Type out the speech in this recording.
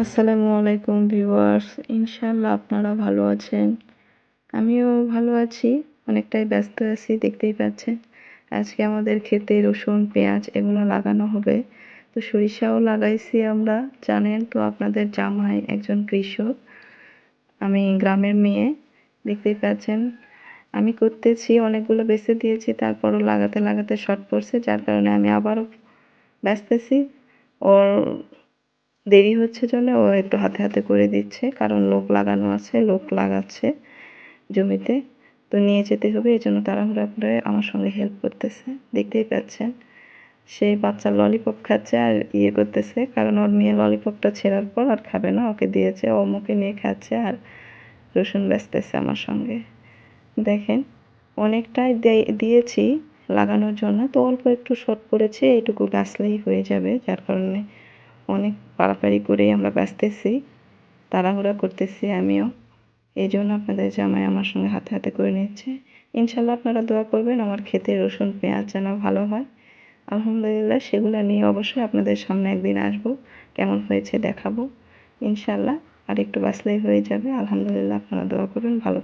আসসালামু আলাইকুম ভিউয়ার্স, ইনশাআল্লাহ আপনারা ভালো আছেন। আমিও ভালো আছি, অনেকটাই ব্যস্ত আছি দেখতেই পাচ্ছেন। আজকে আমাদের ক্ষেতে রসুন, পেঁয়াজ এগুলো লাগানো হবে। তো সরিষাও লাগাইছি আমরা, জানেন তো আপনাদের জামাই একজন কৃষক, আমি গ্রামের মেয়ে। দেখতেই পাচ্ছেন আমি করতেছি, অনেকগুলো বেছে দিয়েছি, তারপরও লাগাতে লাগাতে শর্ট পড়ছে, যার কারণে আমি আবারও ব্যস্তেছি। ওর দেরি হচ্ছে জন্য ও একটু হাতে হাতে করে দিচ্ছে, কারণ লোক লাগানো আছে, লোক লাগাচ্ছে জমিতে, তো নিয়ে যেতে হবে, এই জন্য তাড়াহুড়া করে আমার সঙ্গে হেল্প করতেছে। দেখতেই পাচ্ছেন সেই বাচ্চা ললিপপ খাচ্ছে আর করতেছে, কারণ ওর মেয়ে ললিপপটা ছেঁড়ার পর আর খাবে না, ওকে দিয়েছে, ও মুখে নিয়ে খাচ্ছে আর রসুন বেচতেছে আমার সঙ্গে। দেখেন অনেকটাই দিয়েছি লাগানোর জন্য, তো অল্প একটু শর্ট পড়েছে, এইটুকু গাছলেই হয়ে যাবে, যার কারণে অনেক পাড়াপাড়ি করেই আমরা বাঁচতেছি, তাড়াহুড়া করতেছি আমিও, এই জন্য আপনাদের জামাই আমার সঙ্গে হাতে হাতে করে নিচ্ছে। ইনশাল্লাহ আপনারা দোয়া করবেন আমার ক্ষেতে রসুন পেঁয়াজ যেন ভালো হয়। আলহামদুলিল্লাহ, সেগুলো নিয়ে অবশ্যই আপনাদের সামনে একদিন আসবো, কেমন হয়েছে দেখাবো ইনশাল্লাহ। আর একটু বাঁচলেই হয়ে যাবে। আলহামদুলিল্লাহ, আপনারা দোয়া করবেন, ভালো